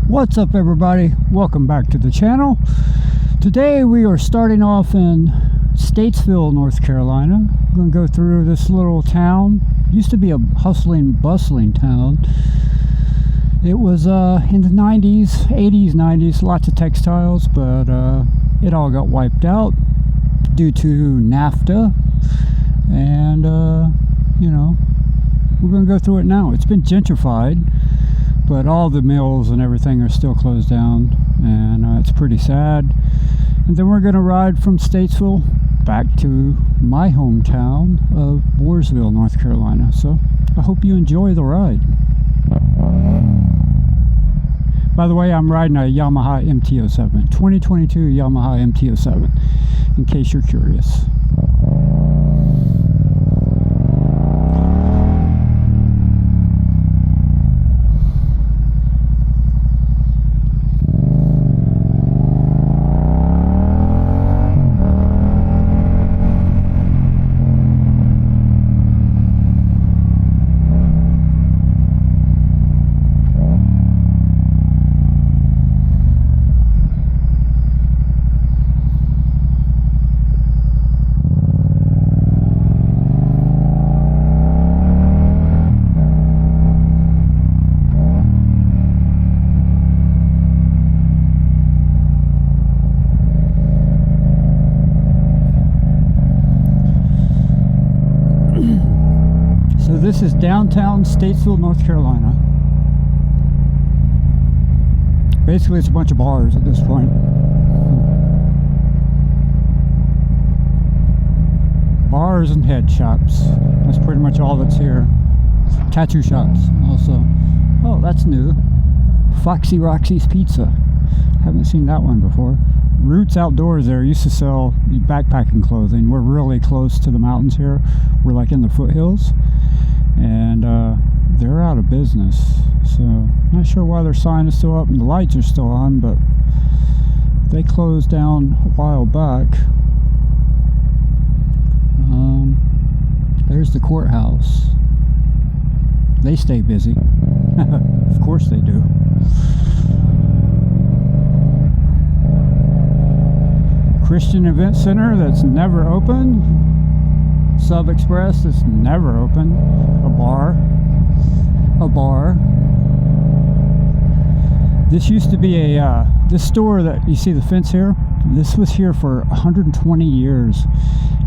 What's up, everybody? Welcome back to the channel. Today we are starting off in Statesville, North Carolina. I'm going to go through this little town. It used to be a hustling, bustling town. It was in the 90s, 80s, 90s, lots of textiles, but it all got wiped out due to NAFTA. And, you know, we're going to go through it now. It's been gentrified, but all the mills and everything are still closed down, and it's pretty sad. And then we're going to ride from Statesville back to my hometown of Mooresville, North Carolina. So I hope you enjoy the ride. By the way, I'm riding a Yamaha MT-07, 2022 Yamaha MT-07, in case you're curious. So this is downtown Statesville, North Carolina. Basically, it's a bunch of bars at this point. Bars and head shops. That's pretty much all that's here. Tattoo shops also. Oh, that's new. Foxy Roxy's Pizza. Haven't seen that one before. Roots Outdoors there used to sell backpacking clothing. We're really close to the mountains here. We're like in the foothills, and they're out of business. So not sure why their sign is still up and the lights are still on, but they closed down a while back. There's the courthouse. They stay busy. Of course they do. Christian Event Center that's never open. Sub Express that's never open. A bar. This used to be a this store that you see the fence here. This was here for 120 years,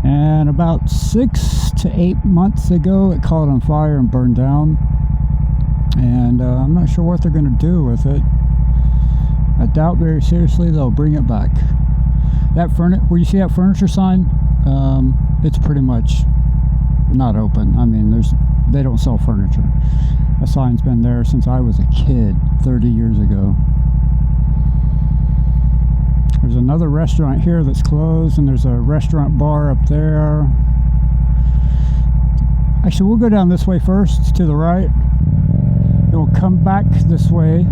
and about 6 to 8 months ago it caught on fire and burned down, and I'm not sure what they're going to do with it. I doubt very seriously they'll bring it back. That where you see that furniture sign, it's pretty much not open. I mean, they don't sell furniture. That sign's been there since I was a kid 30 years ago. There's another restaurant here that's closed, and there's a restaurant bar up there. Actually, we'll go down this way first, to the right. Then we'll come back this way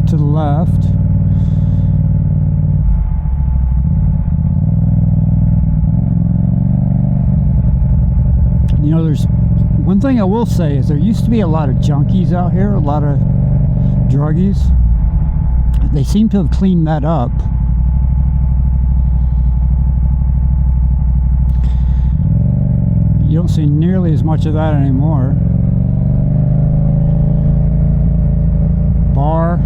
to the left. You know, there's one thing I will say is there used to be a lot of junkies out here, a lot of druggies. They seem to have cleaned that up. You don't see nearly as much of that anymore. Bar,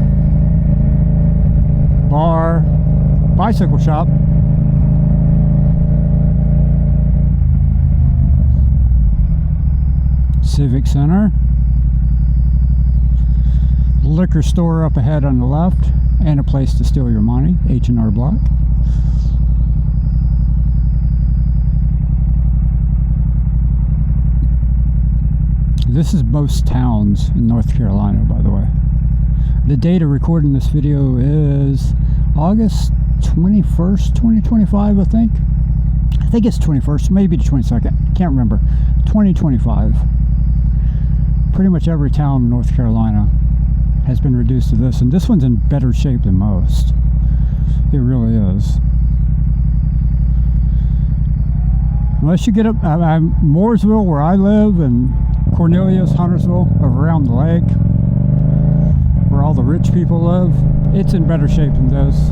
bicycle shop. Civic Center, liquor store up ahead on the left, and a place to steal your money, H&R Block. This is most towns in North Carolina, by the way. The date of recording this video is August 21st, 2025, I think. I think it's 21st, maybe the 22nd, can't remember. 2025. Pretty much every town in North Carolina has been reduced to this, and this one's in better shape than most. It really is. Unless you get up, Mooresville, where I live, and Cornelius, Huntersville, around the lake, where all the rich people live. It's in better shape than this.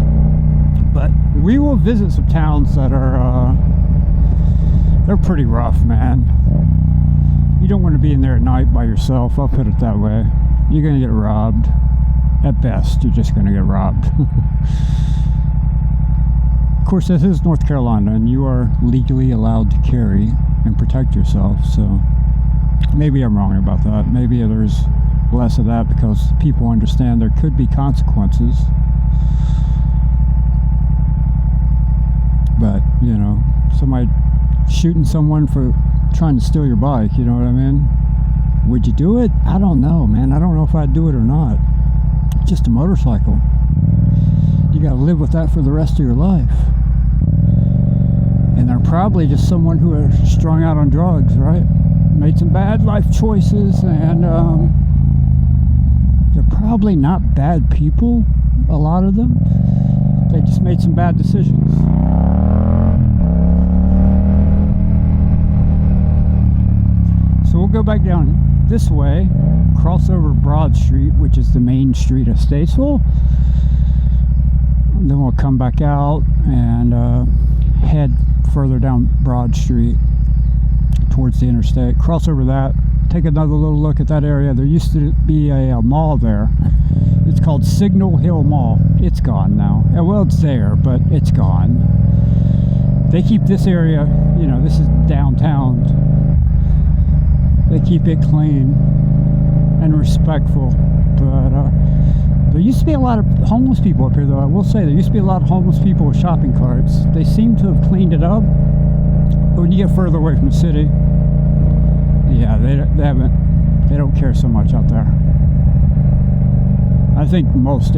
But we will visit some towns that are, they're pretty rough, man. You don't want to be in there at night by yourself, I'll put it that way. You're going to get robbed. At best, you're just going to get robbed. Of course, this is North Carolina, and you are legally allowed to carry and protect yourself, so maybe I'm wrong about that. Maybe there's less of that because people understand there could be consequences. But, you know, somebody shooting someone for trying to steal your bike, you know what I mean? Would you do it? I don't know, man. I don't know if I'd do it or not. It's just a motorcycle. You gotta live with that for the rest of your life. And they're probably just someone who are strung out on drugs, right? Made some bad life choices, and they're probably not bad people, a lot of them. They just made some bad decisions. So we'll go back down this way, cross over Broad Street, which is the main street of Statesville. And then we'll come back out and head further down Broad Street towards the interstate. Cross over that, take another little look at that area. There used to be a mall there. It's called Signal Hill Mall. It's gone now. Well, it's there, but it's gone. They keep this area, you know, this is downtown. They keep it clean and respectful. But there used to be a lot of homeless people up here, though. I will say, there used to be a lot of homeless people with shopping carts. They seem to have cleaned it up. But when you get further away from the city, yeah, they don't care so much out there. I think not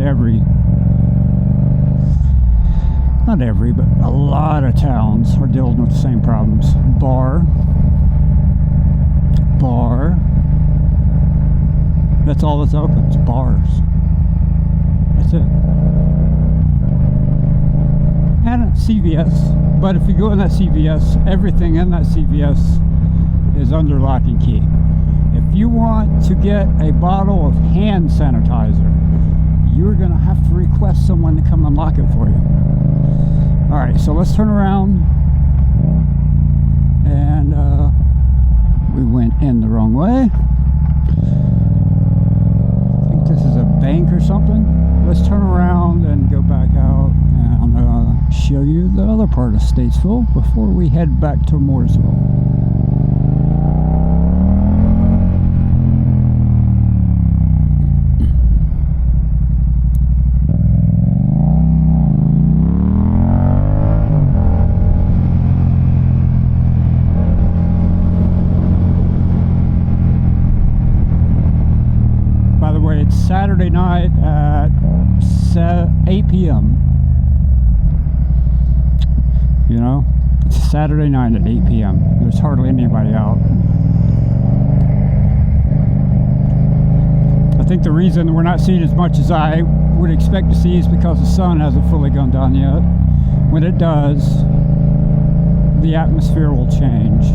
every, but a lot of towns are dealing with the same problems. Bar. That's all that's open. It's bars. That's it. And a CVS. But if you go in that CVS, everything in that CVS is under lock and key. If you want to get a bottle of hand sanitizer, you're going to have to request someone to come unlock it for you. Alright, so let's turn around. And we went in the wrong way. I think this is a bank or something. Let's turn around and go back out and show you the other part of Statesville before we head back to Mooresville. Saturday night at 8 p.m. You know, it's Saturday night at 8 p.m. There's hardly anybody out. I think the reason we're not seeing as much as I would expect to see is because the sun hasn't fully gone down yet. When it does, the atmosphere will change.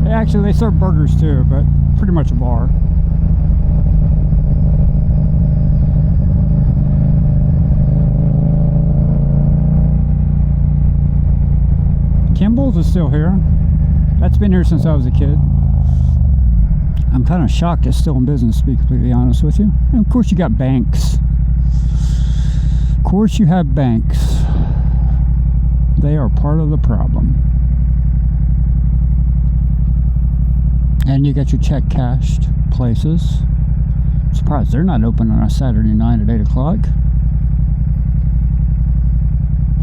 Actually, they serve burgers too, but pretty much a bar. Kimball's is still here. That's been here since I was a kid. I'm kind of shocked it's still in business, to be completely honest with you. And of course you got banks. Of course you have banks. They are part of the problem. And you got your check cashed places. I'm surprised they're not open on a Saturday night at 8 o'clock.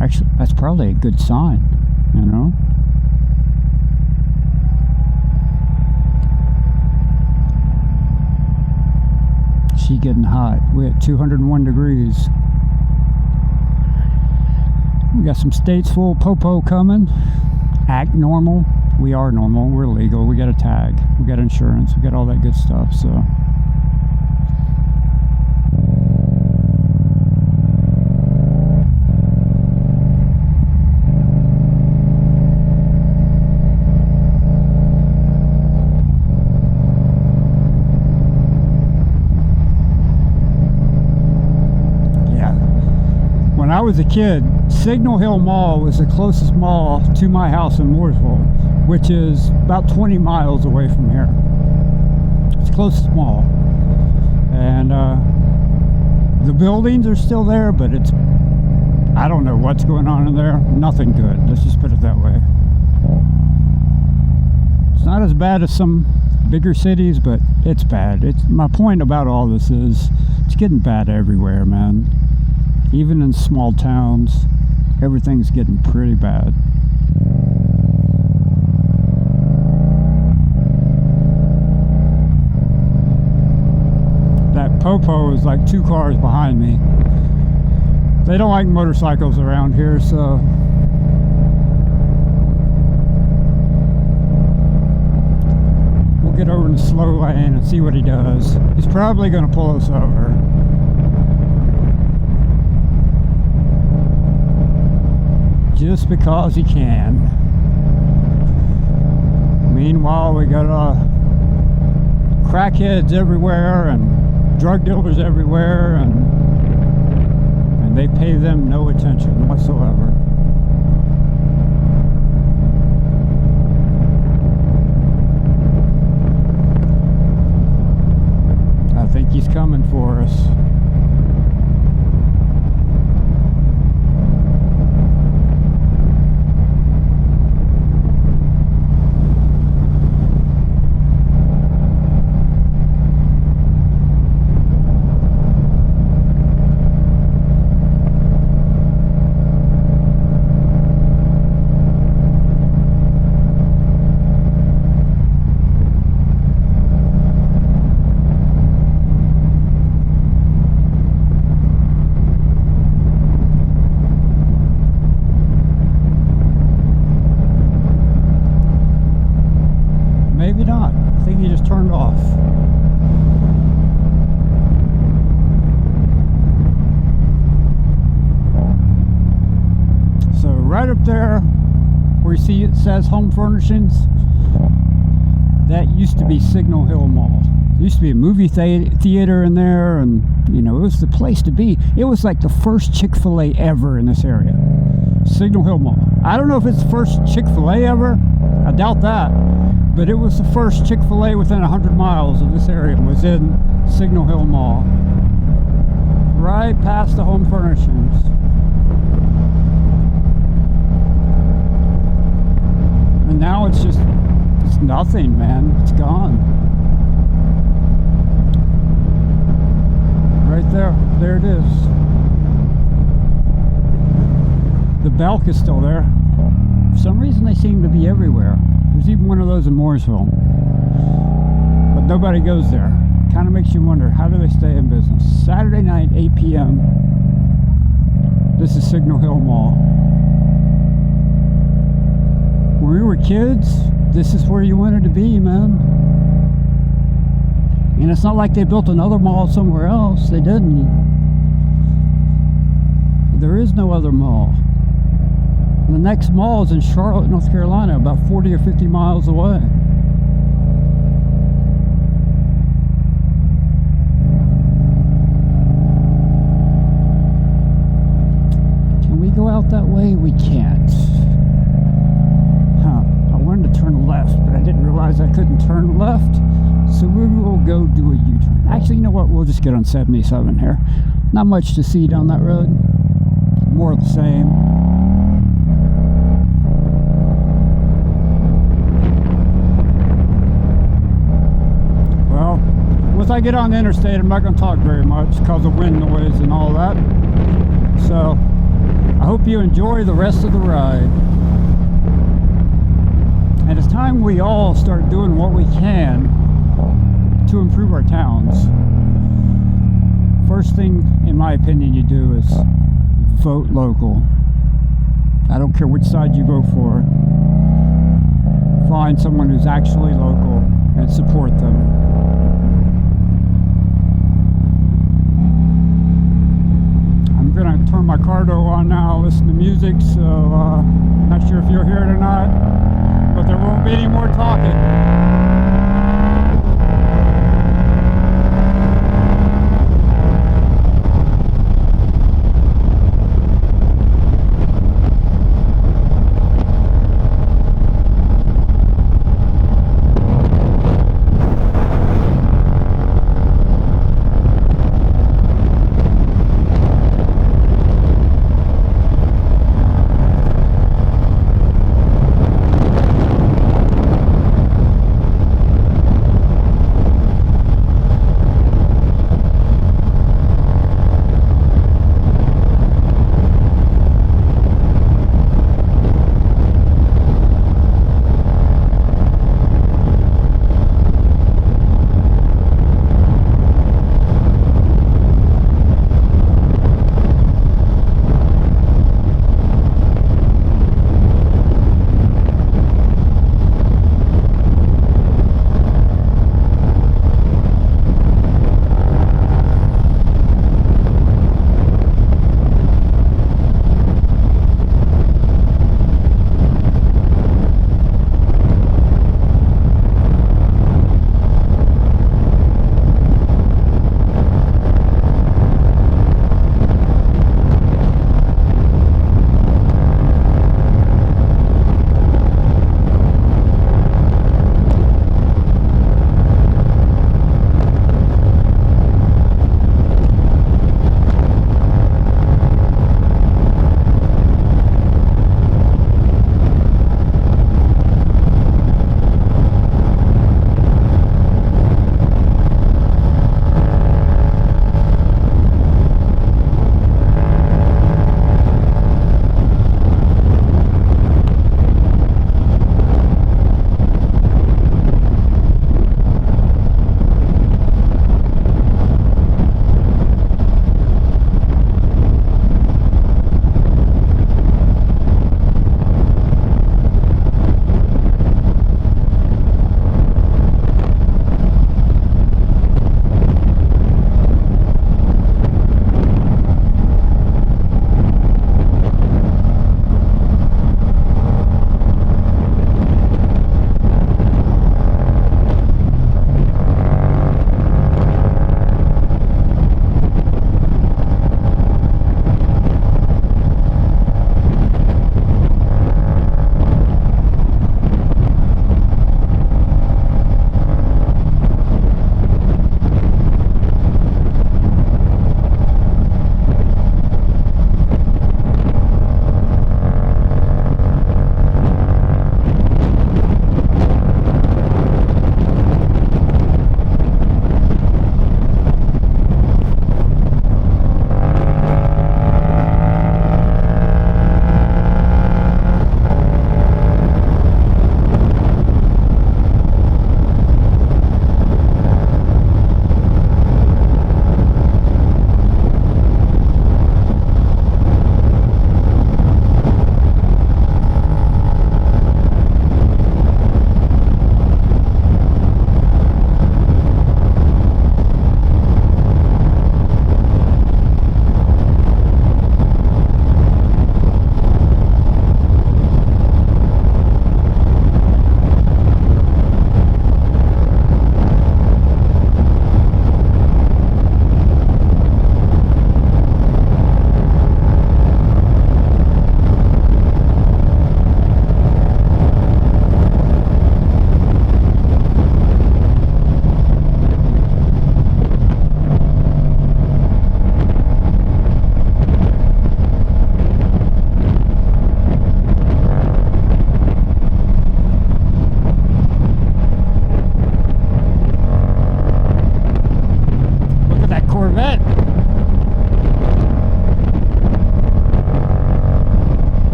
Actually, that's probably a good sign, you know? She getting hot. We're at 201 degrees. We got some Statesville popo coming. Act normal. We are normal. We're legal. We got a tag. We got insurance. We got all that good stuff. So was a kid, Signal Hill Mall was the closest mall to my house in Mooresville, which is about 20 miles away from here. It's the closest mall. And the buildings are still there, but it's, I don't know what's going on in there. Nothing good. Let's just put it that way. It's not as bad as some bigger cities, but it's bad. My point about all this is it's getting bad everywhere, man. Even in small towns, everything's getting pretty bad. That Popo is like 2 cars behind me. They don't like motorcycles around here, so we'll get over in the slow lane and see what he does. He's probably going to pull us over. Just because he can. Meanwhile, we got crackheads everywhere and drug dealers everywhere, and they pay them no attention whatsoever. I think he's coming for us. Maybe not. I think he just turned off. So right up there where you see it says Home Furnishings, that used to be Signal Hill Mall. There used to be a movie theater in there, and you know, it was the place to be. It was like the first Chick-fil-A ever in this area. Signal Hill Mall. I don't know if it's the first Chick-fil-A ever. I doubt that. But it was the first Chick-fil-A within 100 miles of this area. Was in Signal Hill Mall. Right past the Home Furnishings. And now it's just, it's nothing, man. It's gone. Right there. There it is. The Belk is still there. For some reason they seem to be everywhere. There's even one of those in Mooresville. But nobody goes there. Kind of makes you wonder, how do they stay in business? Saturday night, 8 p.m. This is Signal Hill Mall. When we were kids, this is where you wanted to be, man. And it's not like they built another mall somewhere else. They didn't. There is no other mall. And the next mall is in Charlotte, North Carolina, about 40 or 50 miles away. Can we go out that way? We can't. Huh. I wanted to turn left, but I didn't realize I couldn't turn left. So we will go do a U-turn. Actually, you know what? We'll just get on 77 here. Not much to see down that road. More of the same. Well, once I get on the interstate, I'm not going to talk very much because of wind noise and all that. So, I hope you enjoy the rest of the ride. And it's time we all start doing what we can to improve our towns. First thing, in my opinion, you do is vote local. I don't care which side you vote for. Find someone who's actually local and support them. I'm gonna turn my cardo on now, listen to music, so not sure if you'll hear it or not, but there won't be any more talking.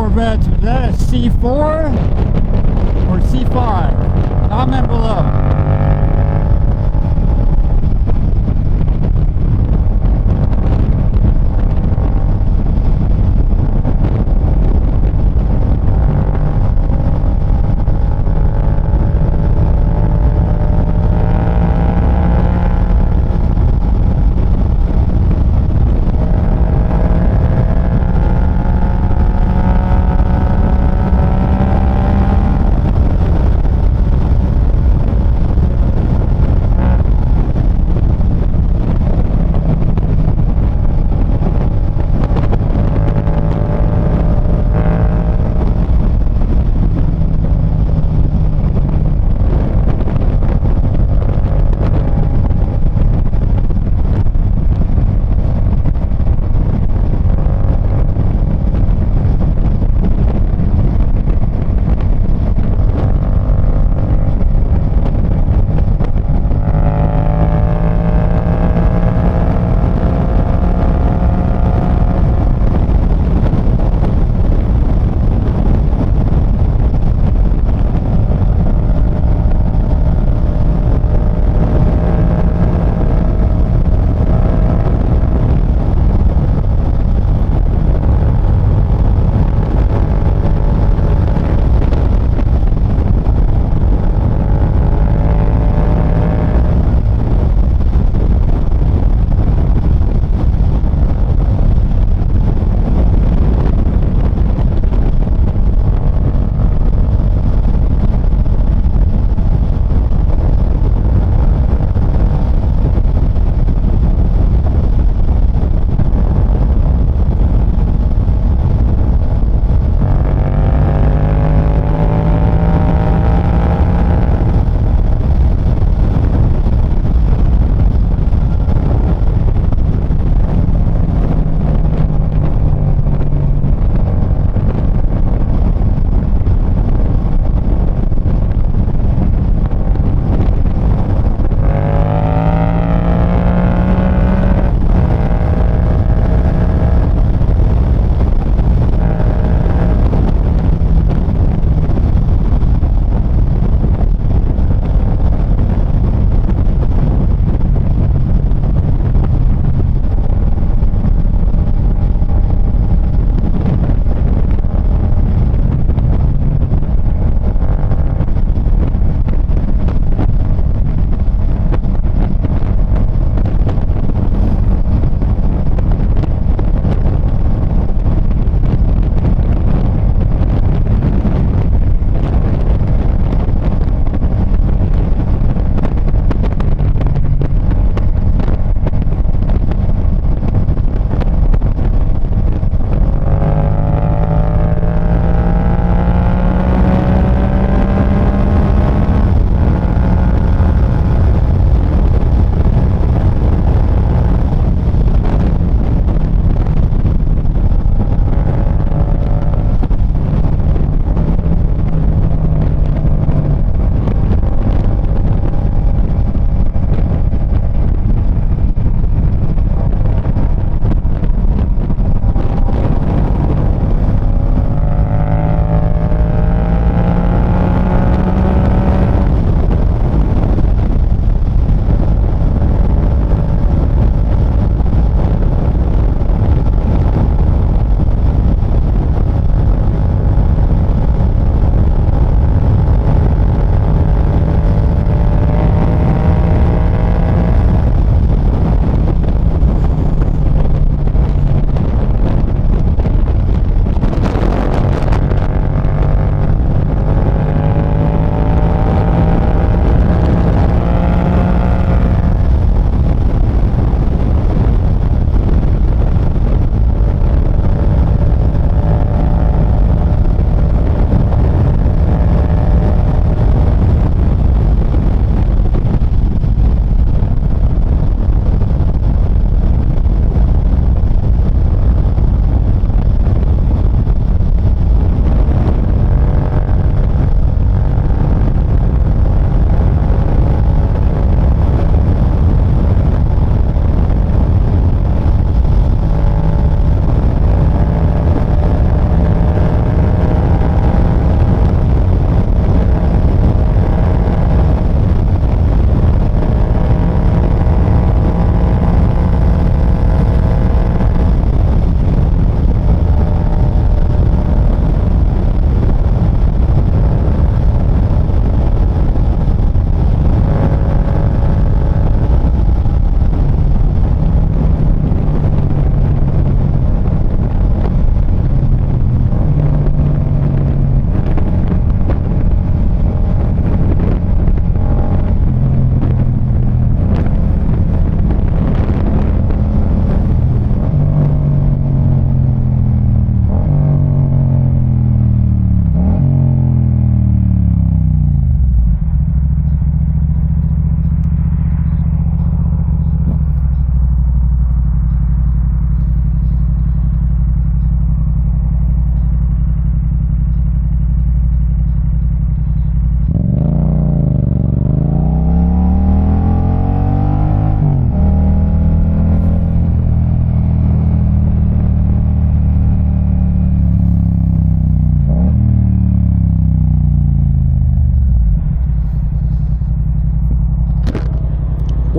Corvettes. Is that a C4 or C5? Comment below.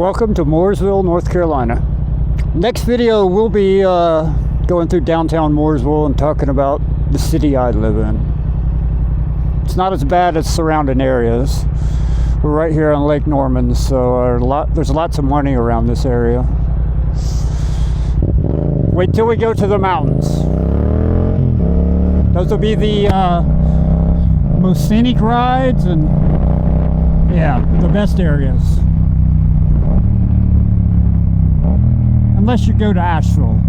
Welcome to Mooresville, North Carolina. Next video we'll be going through downtown Mooresville and talking about the city I live in. It's not as bad as surrounding areas. We're right here on Lake Norman, so there's lots of money around this area. Wait till we go to the mountains. Those will be the most scenic rides and yeah, the best areas. Unless you go to Asheville.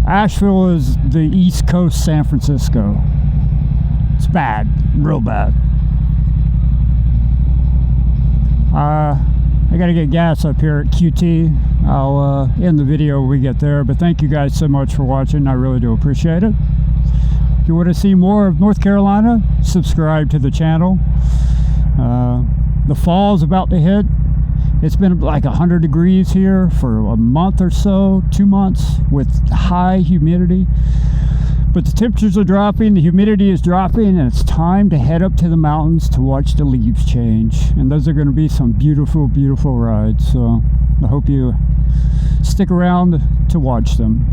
Asheville is the East Coast San Francisco. It's bad, real bad. I gotta get gas up here at QT. I'll end the video when we get there, but thank you guys so much for watching. I really do appreciate it. If you want to see more of North Carolina, subscribe to the channel. The fall's about to hit. It's been like 100 degrees here for a month or so, 2 months, with high humidity. But the temperatures are dropping, the humidity is dropping, and it's time to head up to the mountains to watch the leaves change. And those are going to be some beautiful, beautiful rides. So I hope you stick around to watch them.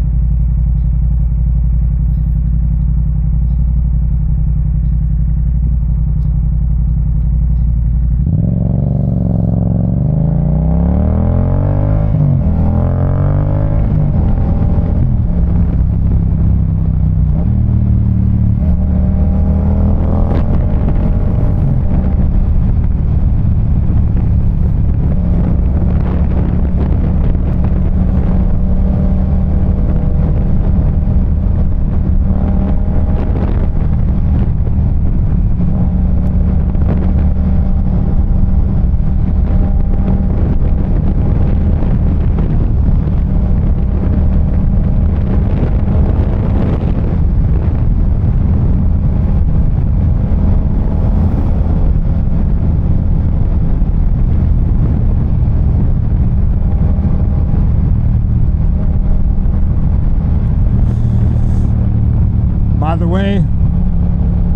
By the way,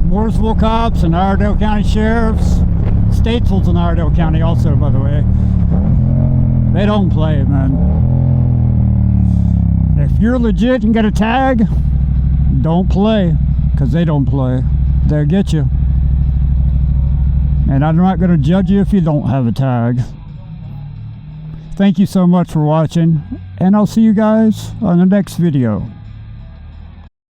Mooresville cops and Iredell County sheriffs, Statesville's in Iredell County also, by the way, they don't play, man. If you're legit and got a tag, don't play, because they don't play. They'll get you. And I'm not going to judge you if you don't have a tag. Thank you so much for watching, and I'll see you guys on the next video.